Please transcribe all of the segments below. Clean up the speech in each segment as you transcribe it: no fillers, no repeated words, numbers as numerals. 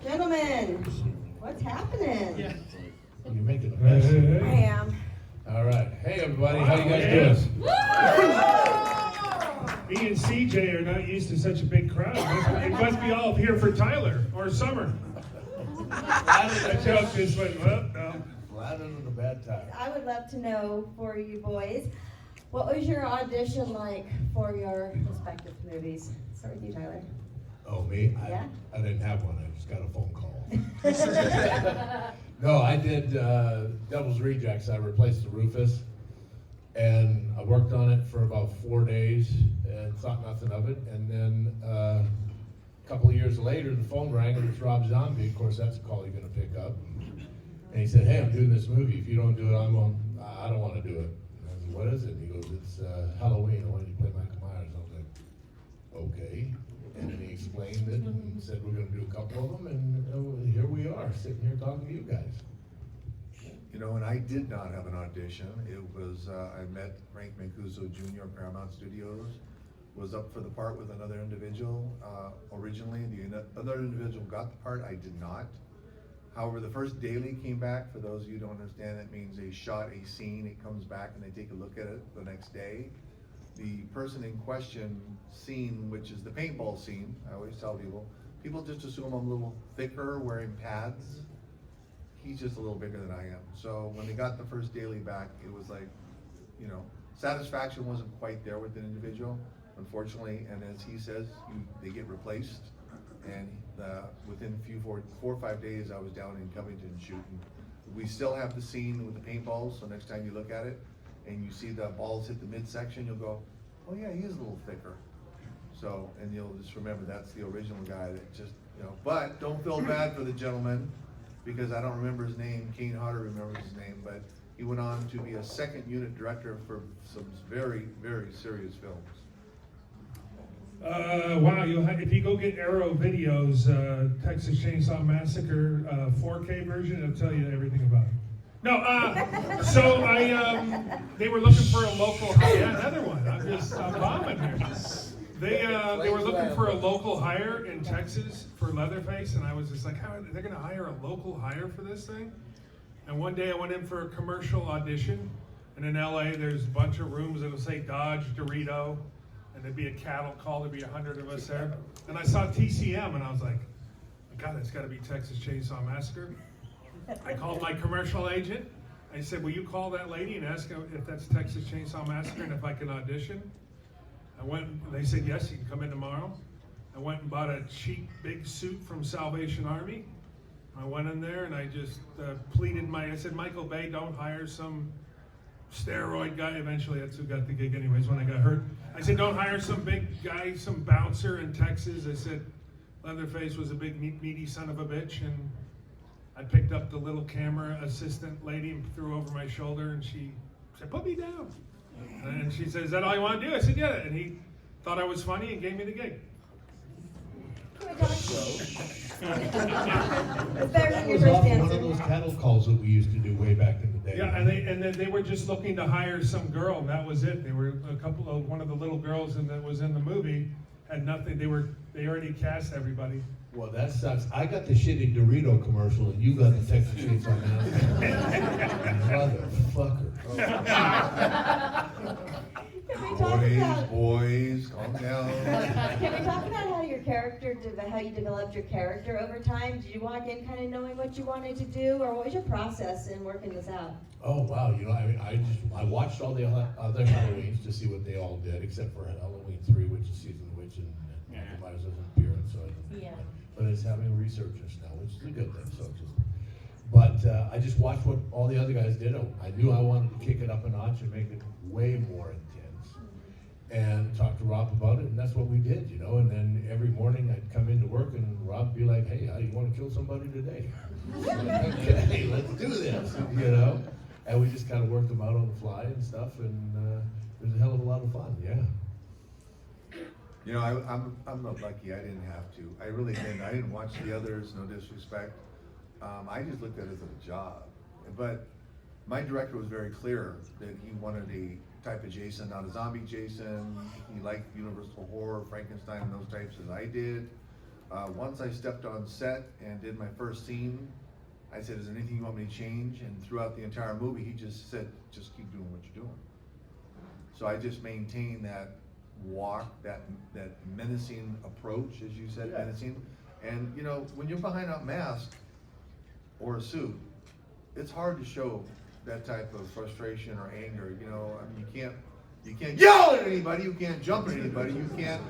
Gentlemen, what's happening? Yeah. You're making a mess. I am. All right. Hey, everybody. How you guys doing? Me and CJ are not used to such a big crowd. It must be all here for Tyler or Summer. I joke this way. Well, no. Flattered in a bad time. I would love to know for you boys, what was your audition like for your respective movies? Start with you, Tyler. Oh, me? Yeah? I didn't have one. I just got a phone call. No, I did Devil's Rejects. I replaced the Rufus. And I worked on it for about 4 days and thought nothing of it. And then a couple of years later, the phone rang and it's Rob Zombie. Of course, that's a call you're going to pick up. And he said, hey, I'm doing this movie. If you don't do it, I don't want to do it. And I said, what is it? And he goes, it's Halloween. I want you to play Michael Myers. I was like, okay. And then he explained it and said, we're going to do a couple of them. And here we are, sitting here talking to you guys. You know, and I did not have an audition. It was, I met Frank Mancuso Jr. of Paramount Studios, was up for the part with another individual originally. The other individual got the part, I did not. However, the first daily came back. For those of you who don't understand, that means they shot a scene, it comes back and they take a look at it the next day. The person in question scene, which is the paintball scene, I always tell people just assume I'm a little thicker, wearing pads. He's just a little bigger than I am. So when they got the first daily back, it was like, you know, satisfaction wasn't quite there with an individual, unfortunately. And as he says, they get replaced. And within four or 5 days, I was down in Covington shooting. We still have the scene with the paintballs. So next time you look at it and you see the balls hit the midsection, you'll go, oh yeah, he is a little thicker. So, and you'll just remember that's the original guy that just, you know, but don't feel bad for the gentleman, because I don't remember his name. Kane Hodder remembers his name, but he went on to be a second unit director for some very, very serious films. Wow, if you go get Arrow Videos, Texas Chainsaw Massacre 4K version, it'll tell you everything about it. No, so they were looking for a local, yeah, another one. I'm bombing here. They were looking for a local hire in Texas for Leatherface, and I was just like, how are they going to hire a local hire for this thing? And one day I went in for a commercial audition, and in LA there's a bunch of rooms that'll say Dodge, Dorito, and there'd be a cattle call, there'd be 100 of us there. And I saw TCM, and I was like, God, that's got to be Texas Chainsaw Massacre. I called my commercial agent. I said, will you call that lady and ask her if that's Texas Chainsaw Massacre and if I can audition? I went, they said, yes, you can come in tomorrow. I went and bought a cheap big suit from Salvation Army. I went in there and I just pleaded I said, Michael Bay, don't hire some steroid guy. Eventually that's who got the gig anyways when I got hurt. I said, don't hire some big guy, some bouncer in Texas. I said, Leatherface was a big meaty son of a bitch, and I picked up the little camera assistant lady and threw over my shoulder, and she said, put me down. And she said, is that all you want to do? I said, yeah. And he thought I was funny and gave me the gig. Can we talk? It's better than your That was first off one of answer. those cattle calls that we used to do way back in the day. Yeah, and then they were just looking to hire some girl, and that was it. They were one of the little girls that was in the movie had nothing. They already cast everybody. Well, that sucks. I got the shitty Dorito commercial, and you got the Texas Chainsaw Massacre. Motherfucker. Can we talk about? Boys, calm down. Can we talk about how your character, how you developed your character over time? Did you walk in kind of knowing what you wanted to do, or what was your process in working this out? Oh wow, you know, I watched all the other Halloweens to see what they all did, except for Halloween 3, which is Season of the Witch, and Michael Myers doesn't appear, so Yeah. but it's having researchers now, which is a good thing. But I just watched what all the other guys did. I knew I wanted to kick it up a notch and make it way more intense, and talk to Rob about it, and that's what we did, you know. And then every morning I'd come into work, and Rob would be like, "Hey, how do you want to kill somebody today?" Okay, let's do this, you know. And we just kind of worked them out on the fly and stuff, and it was a hell of a lot of fun, yeah. You know, I'm not lucky. I didn't have to. I really didn't. I didn't watch the others. No disrespect. I just looked at it as a job. But my director was very clear that he wanted a type of Jason, not a zombie Jason. He liked Universal Horror, Frankenstein, and those types as I did. Once I stepped on set and did my first scene, I said, is there anything you want me to change? And throughout the entire movie, he just said, just keep doing what you're doing. So I just maintained that walk, that menacing approach, as you said, menacing. And you know, when you're behind a mask or a suit, it's hard to show that type of frustration or anger. You know, I mean, you can't yell at anybody, you can't jump at anybody, you can't.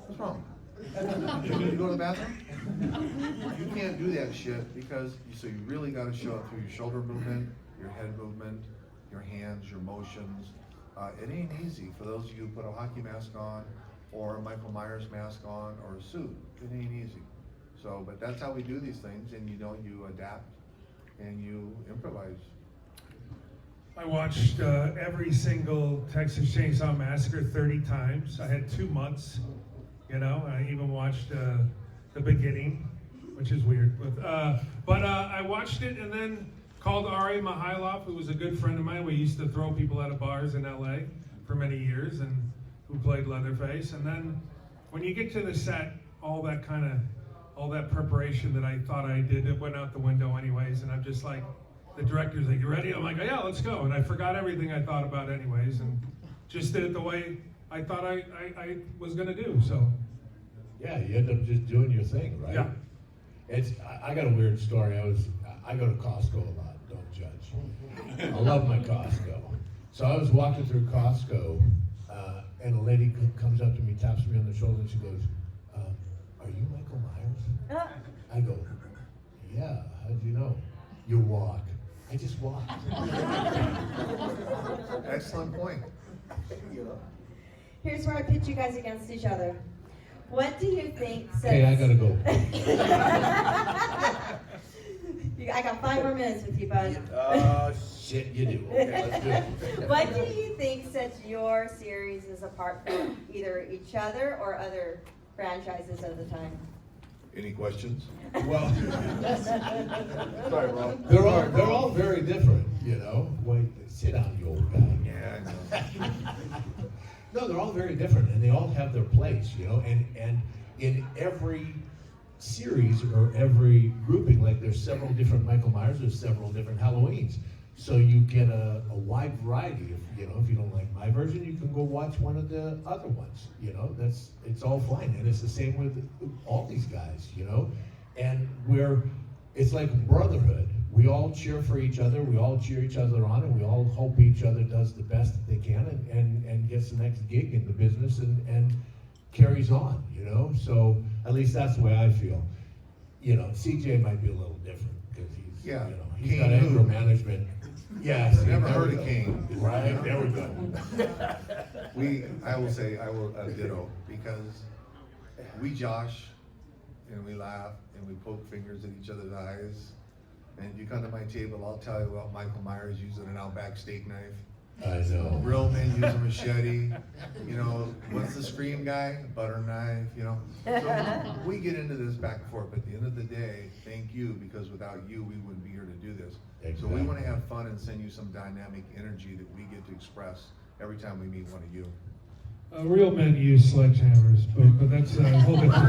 What's wrong? You need to go to the bathroom? You can't do that shit because so you really got to show it through your shoulder movement, your head movement, your hands, your motions. It ain't easy for those of you who put a hockey mask on or a Michael Myers mask on or a suit. It ain't easy. So, but that's how we do these things, and you know, you adapt and you improvise. I watched every single Texas Chainsaw Massacre 30 times. I had 2 months, you know. I even watched the beginning, which is weird. But I watched it and then called Ari Mihailov, who was a good friend of mine. We used to throw people out of bars in LA for many years, and who played Leatherface. And then when you get to the set, all that preparation that I thought I did, it went out the window anyways. And I'm just like, the director's like, you ready? I'm like, oh, yeah, let's go. And I forgot everything I thought about anyways, and just did it the way I thought I was gonna do, so. Yeah, you end up just doing your thing, right? Yeah. I got a weird story. I go to Costco a lot, don't judge. I love my Costco. So I was walking through Costco, and a lady comes up to me, taps me on the shoulder, and she goes, are you Michael Myers? I go, yeah, how'd you know? You walk. I just walked. Excellent point. Here's where I pitch you guys against each other. What do you think sets... Hey, I gotta go. I got 5 more minutes with you, bud. Shit, you do. Okay, let's do it. What do you think sets your series apart from either each other or other franchises of the time? Any questions? Well, Sorry, Rob. they're all very different, you know. Wait, sit down, you old guy. Yeah, I know. No, they're all very different, and they all have their place, you know. And in every series or every grouping, like there's several different Michael Myers, there's several different Halloweens. So you get a wide variety. If you don't like my version, you can go watch one of the other ones. You know, it's all fine, and it's the same with all these guys. You know, and it's like brotherhood. We all cheer for each other. We all cheer each other on, and we all hope each other does the best that they can and gets the next gig in the business and carries on. You know, so at least that's the way I feel. You know, CJ might be a little different because he's got anger management. Yeah, see, Never heard of Kane. Right, there we go. I will ditto, because we josh and we laugh and we poke fingers at each other's eyes. And if you come to my table, I'll tell you about Michael Myers using an Outback steak knife. I know. Real men use a machete. You know, what's the Scream guy? Butter knife, you know. So we get into this back and forth, but at the end of the day, thank you, because without you, we wouldn't be here to do this. Exactly. So we want to have fun and send you some dynamic energy that we get to express every time we meet one of you. Real men use sledgehammers, but that's a whole different.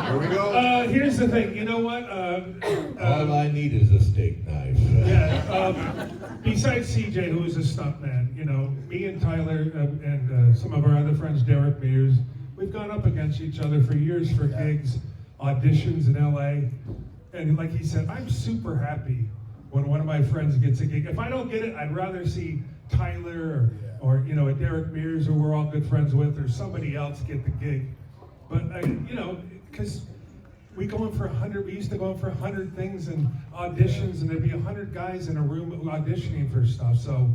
Here we go. Here's the thing. You know what? All I need is a steak knife. Yeah. Besides CJ, who is a stuntman, you know, me and Tyler and some of our other friends, Derek Mears, we've gone up against each other for years for gigs, auditions in LA, and like he said, I'm super happy when one of my friends gets a gig. If I don't get it, I'd rather see Tyler or you know, a Derek Mears, who we're all good friends with, or somebody else get the gig. But you know, because we used to go in for 100 things and auditions, and there'd be 100 guys in a room auditioning for stuff. So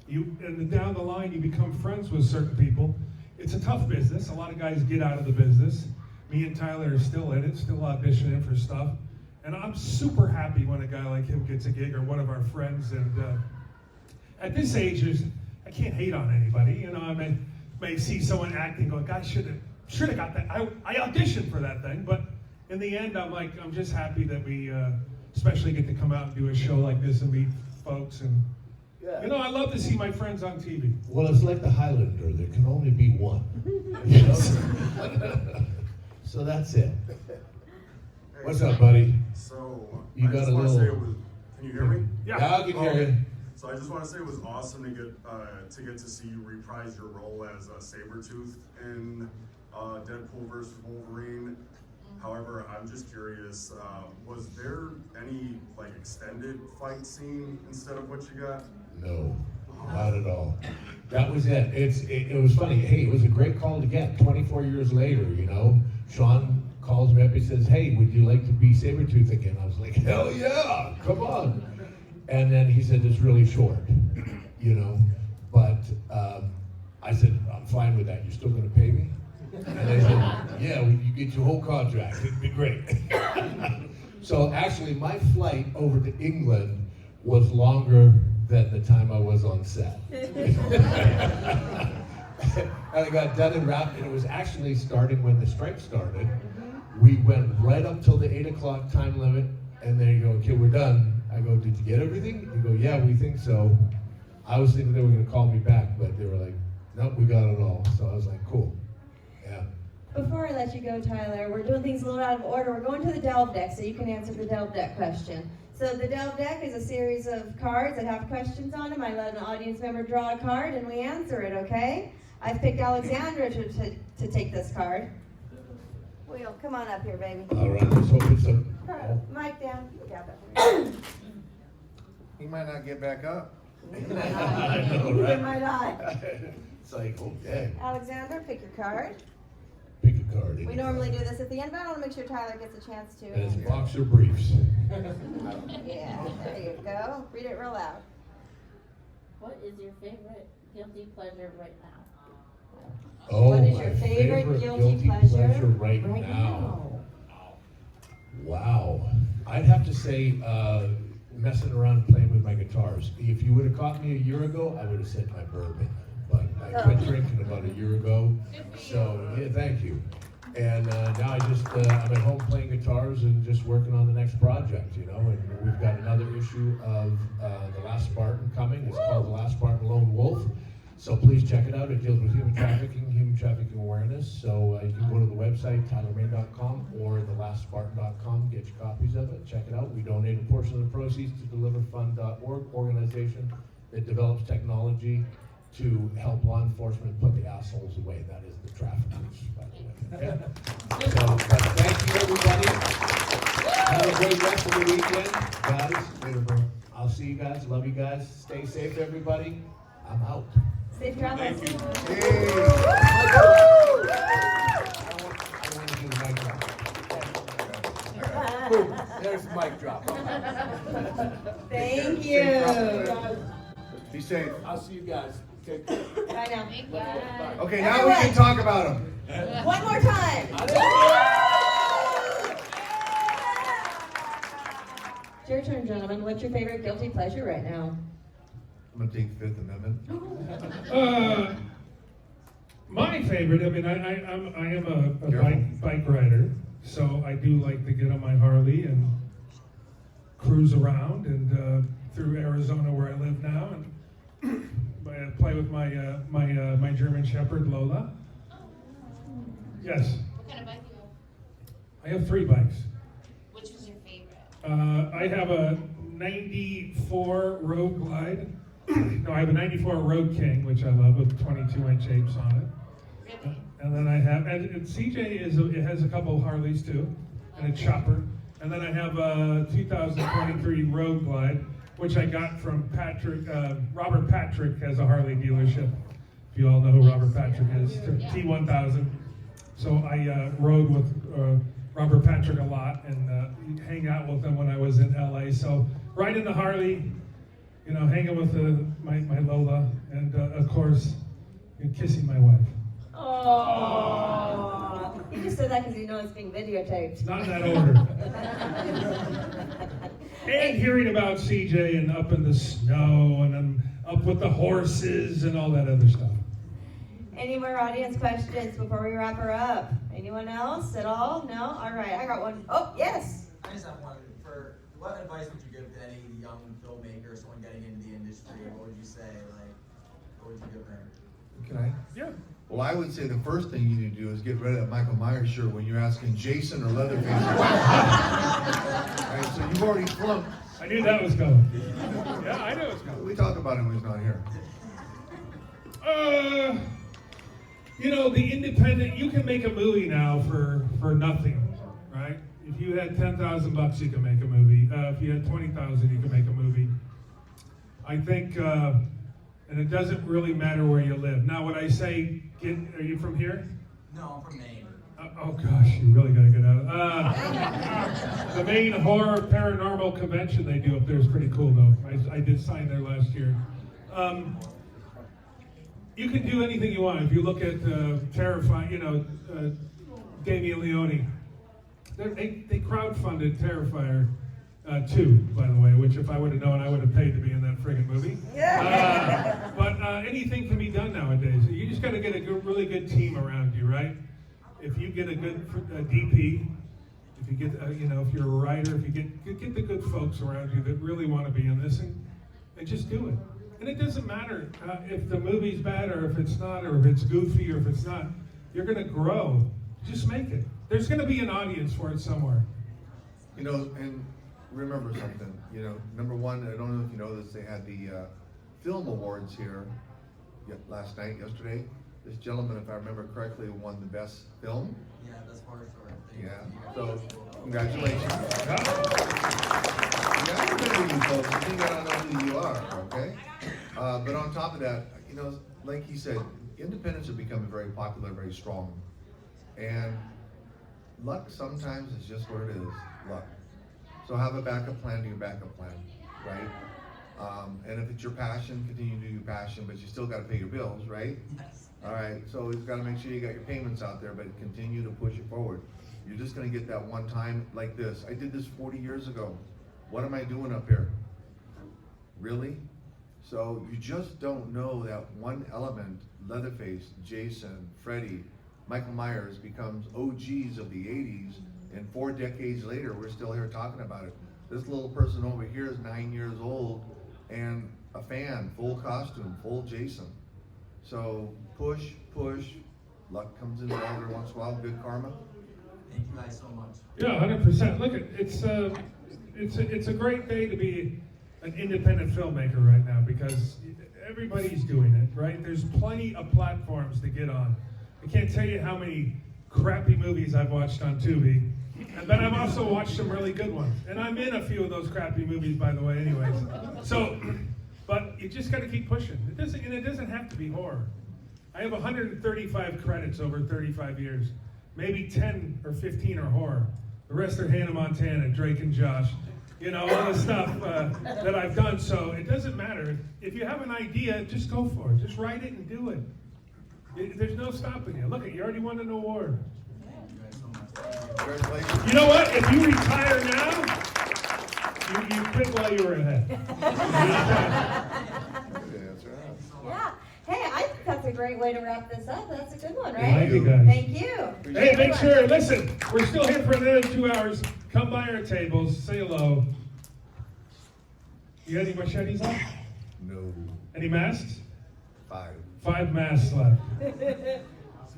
and down the line, you become friends with certain people. It's a tough business. A lot of guys get out of the business. Me and Tyler are still in it, still auditioning for stuff. And I'm super happy when a guy like him gets a gig, or one of our friends. And at this age, I can't hate on anybody. You know, I may see someone acting, going, "Guy should have got that." I auditioned for that thing, but in the end, I'm just happy that we especially get to come out and do a show like this and meet folks. And you know, I love to see my friends on TV. Well, it's like the Highlander. There can only be one. You know? So that's it. What's up, buddy? So, You I got just a want to little- say it was, can you hear me? Yeah, I can hear you. So I just want to say it was awesome to get to see you reprise your role as Sabretooth in Deadpool vs. Wolverine. However, I'm just curious, was there any like extended fight scene instead of what you got? No, not at all. That was it. It was funny. Hey, it was a great call to get. 24 years later, you know, Sean calls me up. He says, "Hey, would you like to be Sabretooth again?" I was like, "Hell yeah, come on!" And then he said, "It's really short, you know." But I said, "I'm fine with that. You're still going to pay me?" And they said, "Yeah, you get your whole contract. It'd be great." So actually, my flight over to England was longer than the time I was on set. And I got done and wrapped, and it was actually starting when the strike started. We went right up till the 8 o'clock time limit, and then you go, "Okay, we're done." I go, "Did you get everything?" You go, "Yeah, we think so." I was thinking they were gonna call me back, but they were like, "Nope, we got it all." So I was like, "Cool." Yeah. Before I let you go, Tyler, we're doing things a little out of order. We're going to the Delve Deck so you can answer the Delve Deck question. So the Delve Deck is a series of cards that have questions on them. I let an audience member draw a card and we answer it, okay? I've picked Alexandra to take this card. Will, come on up here, baby. All right, let's hope it's a. Mic down. Grab that. He might not get back up. I know, Neither right? might I. It's like, okay, Alexandra, pick your card. pick a card. We normally do this at the end, but I want to make sure Tyler gets a chance to. And it's boxer briefs. Yeah, there you go. Read it real loud. What is your favorite guilty pleasure right now? Oh, What is my your favorite guilty pleasure right now? Wow. I'd have to say, messing around playing with my guitars. If you would have caught me a year ago, I would have said my bourbon. But I quit drinking about a year ago. So, yeah, thank you. And now I'm at home playing guitars and just working on the next project, you know. And we've got another issue of The Last Spartan coming. It's called The Last Spartan Lone Wolf. So please check it out. It deals with human trafficking awareness. So you can go to the website, tylermain.com or thelastspartan.com, get your copies of it, check it out. We donate a portion of the proceeds to deliverfund.org, organization that develops technology to help law enforcement put the assholes away. That is the traffickers, by the way. Okay? So, but thank you, everybody. Have a great rest of the weekend. Guys, I'll see you guys. Love you guys. Stay safe, everybody. I'm out. Safe travels. There's the mic drop. Thank you. Be safe. I'll see you guys. Take care. Bye now. Okay, now we can talk about him. One more time. It's your turn, gentlemen. What's your favorite guilty pleasure right now? I'm gonna take Fifth Amendment. My favorite, I mean, I am a bike rider, so I do like to get on my Harley and cruise around and through Arizona where I live now, and I play with my German Shepherd Lola. Yes, What kind of bike do you have? I have 3 bikes. Which was your favorite? I have a 94 Road Glide. No, I have a 94 Road King, which I love, with 22-inch apes on it. Really? And then I have, and CJ it has a couple Harleys too, and a chopper. And then I have a 2023 Road Glide, which I got from Patrick. Robert Patrick has a Harley dealership. If you all know who Robert Patrick is, T1000. So I rode with Robert Patrick a lot and hang out with him when I was in LA. So riding the Harley, you know, hanging with my Lola, and of course, kissing my wife. Oh, you just said that because you know it's being videotaped. Not in that order. And hearing about CJ and up in the snow and then up with the horses and all that other stuff. Any more audience questions before we wrap her up? Anyone else at all? No? All right, I got one. Oh, yes. I just have one. For what advice would you give to any young filmmaker, someone getting into the industry? What would you say? Like, what would you give them? Can I? Yeah. Well, I would say the first thing you need to do is get rid of that Michael Myers shirt when you're asking Jason or Leatherface. Alright, so you've already flunked. I knew that was coming. Yeah, I knew it was coming. We talk about him when he's not here. The independent, you can make a movie now for nothing, right? If you had $10,000, you can make a movie. If you had 20,000, you can make a movie. I think, and it doesn't really matter where you live. Now, when I say, are you from here? No, I'm from Maine. Oh gosh, you really gotta get out. The Maine Horror Paranormal Convention they do up there is pretty cool, though. I did sign there last year. You can do anything you want. If you look at Terrifier, Damien Leone, they crowdfunded Terrifier 2, by the way, which if I would have known, I would have paid to be in that friggin' movie. But anything can be done nowadays. You just got to get a really good team around you, right? If you get a good DP, if you get, if you're a writer, if you get the good folks around you that really want to be in this, and just do it. And it doesn't matter if the movie's bad or if it's not, or if it's goofy or if it's not. You're going to grow. Just make it. There's going to be an audience for it somewhere. And remember something, number one, I don't know if you know this, they had the film awards here yesterday. This gentleman, if I remember correctly, won the best film. Yeah, that's part of it. Yeah, so congratulations. Yeah, I'm gonna you folks, I think I don't know who you are, okay? But on top of that, like he said, independents are becoming very popular, very strong. And luck sometimes is just what it is, luck. So have a backup plan to your backup plan, right? And if it's your passion, continue to do your passion, but you still gotta pay your bills, right? Yes. All right, so you've gotta make sure you got your payments out there, but continue to push it forward. You're just gonna get that one time like this. I did this 40 years ago. What am I doing up here? Really? So you just don't know that one element, Leatherface, Jason, Freddy, Michael Myers becomes OGs of the 80s, and 4 decades later, we're still here talking about it. This little person over here is 9 years old and a fan, full costume, full Jason. So push, luck comes in every once in a while, good karma. Thank you guys so much. Yeah, 100%. Look, it's a great day to be an independent filmmaker right now because everybody's doing it, right? There's plenty of platforms to get on. I can't tell you how many crappy movies I've watched on Tubi, but I've also watched some really good ones. And I'm in a few of those crappy movies, by the way, anyways. So, but you just got to keep pushing. It doesn't have to be horror. I have 135 credits over 35 years. Maybe 10 or 15 are horror. The rest are Hannah Montana, Drake and Josh. All the stuff that I've done. So it doesn't matter. If you have an idea, just go for it. Just write it and do it. There's no stopping you. Look, you already won an award. Thank you guys so much. Congratulations. You know what? If you retire now, you quit while you were ahead. That's right. Yeah. Hey, I think that's a great way to wrap this up. That's a good one, right? Thank you, guys. Thank you. Hey, make sure, listen, we're still here for another 2 hours. Come by our tables, say hello. You got any machetes left? No. Any masks? 5. 5 masks left.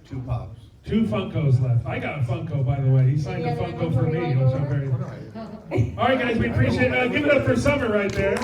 2 pops. 2 Funkos left. I got a Funko, by the way. He signed a Any other Funko for me, inventory which I'm left very... All right, guys, we appreciate it. Give it up for Summer right there.